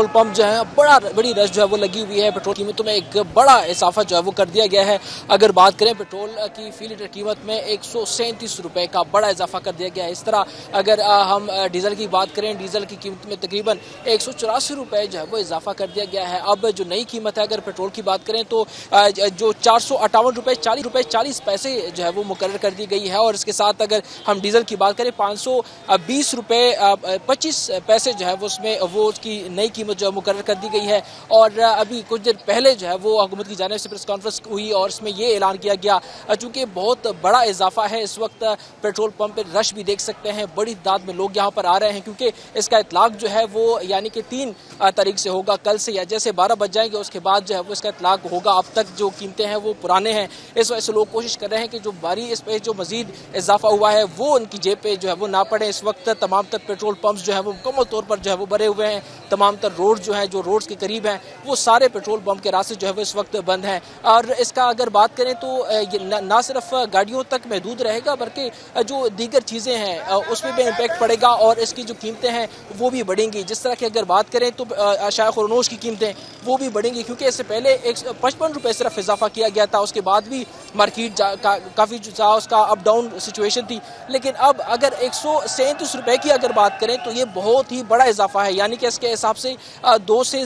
Petrol pump जो है बड़ी रश जो है वो लगी हुई है। पेट्रोल कीमतों में एक बड़ा इजाफा जो है वो कर दिया गया है। अगर बात करें पेट्रोल की फी लीटर कीमत में 137 रुपए का बड़ा इजाफा कर दिया गया है। इस तरह अगर हम डीजल की बात करें, डीजल की कीमत में तकरीबन 184 रुपए जो है वो इजाफा कर दिया गया है। अब जो नई कीमत है अगर पेट्रोल की बात करें तो जो 458 रुपए 40 पैसे जो है वो मुकर्रर कर दी गई है। और इसके साथ अगर हम डीजल की बात करें 520 रुपए 25 पैसे जो है वो उसमें वो उसकी नई कीमत जो है मुकर्रर कर दी गई है। और अभी कुछ देर पहले जो है वो हुकूमत की जानिब से प्रेस कॉन्फ्रेंस हुई और इसमें ये ऐलान किया गया, चूंकि बहुत बड़ा इजाफा है इस वक्त पेट्रोल पंप पर रश भी देख सकते हैं, बड़ी तादाद में लोग यहाँ पर आ रहे हैं क्योंकि इसका इतलाक जो है वो यानी कि 3 तारीख से होगा, कल से, या जैसे 12 बज जाएंगे उसके बाद जो है वो इसका इतलाक होगा। अब तक जो कीमतें हैं वो पुराने हैं, इस वजह से लोग कोशिश कर रहे हैं कि जो बारी इस पे जो मजीद इजाफा हुआ है वो उनकी जेब पे जो है वो ना पड़े। इस वक्त तमाम तर पेट्रोल पंप्स जो है वो मुकम्मल तौर पर जो है वो भरे हुए हैं। तमाम तर रोड जो है, जो रोड्स के करीब हैं, वो सारे पेट्रोल पंप के रास्ते जो है वो इस वक्त बंद हैं। और इसका अगर बात करें तो ना सिर्फ गाड़ियों तक महदूद रहेगा बल्कि जो दीगर चीज़ें हैं उसमें भी इम्पैक्ट पड़ेगा और इसकी जो कीमतें हैं वो भी बढ़ेंगी। जिस तरह की अगर बात करें तो शाय खुरनोश की कीमतें वो भी बढ़ेंगी क्योंकि इससे पहले 155 रुपये सिर्फ इजाफा किया गया था, उसके बाद भी मार्केट काफ़ी जो उसका अप डाउन सिचुएशन थी। लेकिन अब अगर 137 रुपये की अगर बात करें तो ये बहुत ही बड़ा इजाफा है, यानी कि इसके हिसाब से 2 से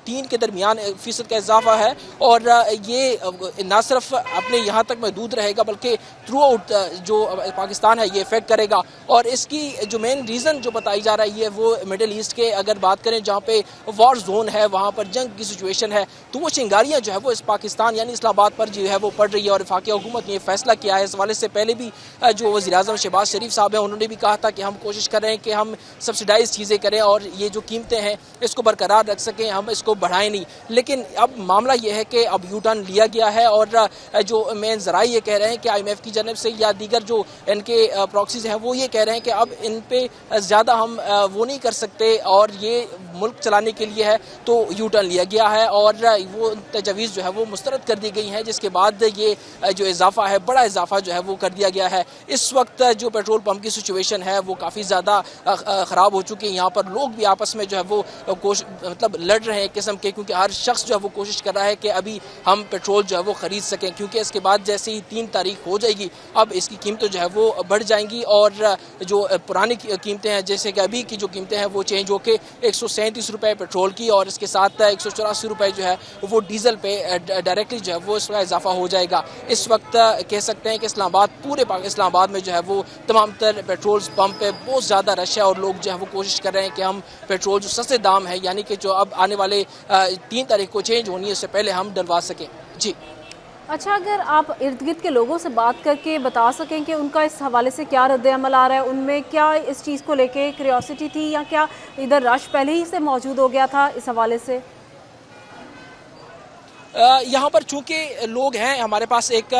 3 के दरमियान फीसद का इजाफा है। और ये ना सिर्फ अपने यहाँ तक महदूद रहेगा बल्कि थ्रू आउट जो पाकिस्तान है ये इफेक्ट करेगा। और इसकी जो मेन रीज़न जो बताई जा रही है वो मिडिल ईस्ट के अगर बात करें जहाँ पे वॉर जोन है, वहाँ पर जंग की सिचुएशन है, तो वो चिंगारियाँ जो है वो इस पाकिस्तान यानी इस्लामाबाद पर जो है वो पड़ रही है। और वफाकी हुकूमत ने ये फैसला किया है। इस हवाले से पहले भी जो वज़ीर-ए-आज़म शहबाज शरीफ साहब हैं उन्होंने भी कहा था कि हम कोशिश कर रहे हैं कि हम सब्सिडाइज चीज़ें करें और ये जो कीमतें हैं इसको बरकरार रख सकें, हम इसको बढ़ाएं नहीं। लेकिन अब मामला ये है कि अब यू टर्न लिया गया है और जो मेन ज़राए ये कह रहे हैं कि IMF की जानिब से या दीगर जो इनके प्रॉक्सीज हैं वो ये कह रहे हैं कि अब इन पे ज़्यादा हम वो नहीं कर सकते और ये मुल्क चलाने के लिए है, तो यू टर्न लिया गया है और वो तजवीज़ जो है वो मुस्तरद कर दी गई हैं, जिसके बाद ये जो इजाफा है, बड़ा इजाफा जो है वो कर दिया गया है। इस वक्त जो पेट्रोल पंप की सिचुएशन है वो काफ़ी ज़्यादा ख़राब हो चुकी है। यहाँ पर लोग भी आपस में जो है वो मतलब लड़ रहे हैं एक किस्म के, क्योंकि हर शख्स जो है वो कोशिश कर रहा है कि अभी हम पेट्रोल जो है वो ख़रीद सकें, क्योंकि इसके बाद जैसे ही 3 तारीख हो जाएगी अब इसकी कीमतें जो है वो बढ़ जाएंगी। और जो पुरानी कीमतें हैं जैसे कि अभी की जो कीमतें हैं वो चेंज होकर 137 रुपये पेट्रोल की और इसके साथ 184 रुपये जो है वो डीजल पे डायरेक्टली जो है वो इसका इजाफा हो जाएगा। इस वक्त कह सकते हैं कि इस्लामाबाद, पूरे इस्लामाबाद में जो है वो तमाम तर पेट्रोल पंप पे बहुत ज़्यादा रश है और लोग जो है वो कोशिश कर रहे हैं कि हम पेट्रोल जो सस्ते दाम है यानी कि जो अब आने वाले 3 तारीख को चेंज होनी है उससे पहले हम डलवा सकें। जी अच्छा, अगर आप इर्द गिर्द के लोगों से बात करके बता सकें कि उनका इस हवाले से क्या रद्द-ए-अमल आ रहा है, उनमें क्या इस चीज़ को लेके क्यूरियोसिटी थी या क्या इधर रश पहले ही से मौजूद हो गया था इस हवाले से? यहाँ पर चूंकि लोग हैं, हमारे पास एक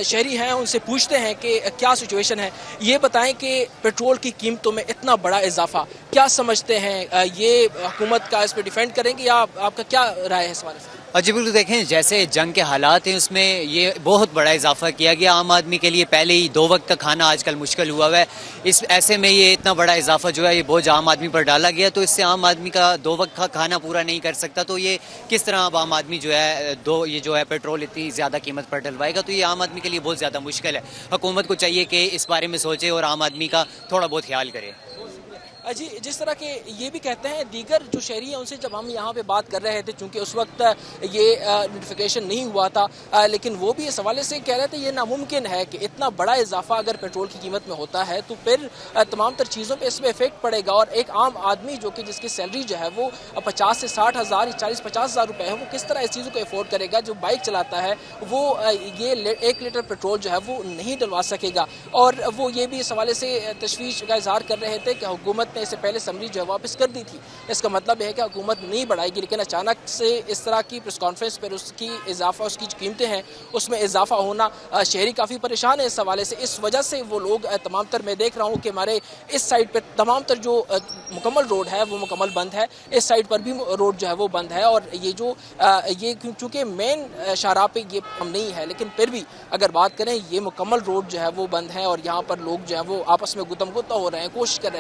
शहरी हैं, उनसे पूछते हैं कि क्या सिचुएशन है, ये बताएं कि पेट्रोल की कीमतों में इतना बड़ा इजाफा क्या समझते हैं, ये हुकूमत का इस पर डिफेंड करेंगे या आपका क्या राय है इस बारे में? जी बिल्कुल, देखें जैसे जंग के हालात हैं उसमें ये बहुत बड़ा इजाफा किया गया आम आदमी के लिए। पहले ही 2 वक्त का खाना आजकल मुश्किल हुआ है, इस ऐसे में ये इतना बड़ा इजाफा जो है ये बोझ आम आदमी पर डाला गया, तो इससे आम आदमी का 2 वक्त का खाना पूरा नहीं कर सकता। तो ये किस तरह अब आम आदमी जो है ये जो है पेट्रोल इतनी ज़्यादा कीमत पर डलवाएगा, तो ये आम आदमी के लिए बहुत ज़्यादा मुश्किल है। हुकूमत को चाहिए कि इस बारे में सोचे और आम आदमी का थोड़ा बहुत ख्याल करे। जी, जिस तरह के ये भी कहते हैं दीगर जो शहरी हैं उनसे जब हम यहाँ पे बात कर रहे थे, चूँकि उस वक्त ये नोटिफिकेशन नहीं हुआ था, लेकिन वो भी इस हवाले से कह रहे थे ये नामुमकिन है कि इतना बड़ा इजाफा अगर पेट्रोल की कीमत में होता है तो फिर तमाम तर चीज़ों पे इसमें इफेक्ट पड़ेगा। और एक आम आदमी जो कि जिसकी सैलरी जो है वो 50 से 60 हज़ार, 40-50 हज़ार रुपये है, वो किस तरह इस चीज़ों को अफोर्ड करेगा। जो बाइक चलाता है वो ये 1 लीटर पेट्रोल जो है वो नहीं डलवा सकेगा। और वो ये भी इस हवाले से तशवीश का इजहार कर रहे थे कि हुकूमत इससे पहले समरी जो है वापस कर दी थी। इसका मतलब है कि हुकूमत नहीं बढ़ाएगी, लेकिन अचानक से इस तरह की प्रेस कॉन्फ्रेंस पर उसकी जो कीमतें हैं उसमें इजाफा होना, शहरी काफ़ी परेशान है इस हवाले से। इस वजह से वो लोग तमाम तर, मैं देख रहा हूँ कि हमारे इस साइड पर तमाम तर जो मुकम्मल रोड है वो मुकम्मल बंद है, इस साइड पर भी रोड जो है वो बंद है। और ये जो ये चूँकि मेन शाहराह पे ये हम नहीं है, लेकिन फिर भी अगर बात करें ये मुकम्मल रोड जो है वो बंद है और यहाँ पर लोग जो है वो आपस में गुतम गुत्ता हो रहे हैं, कोशिश कर रहे हैं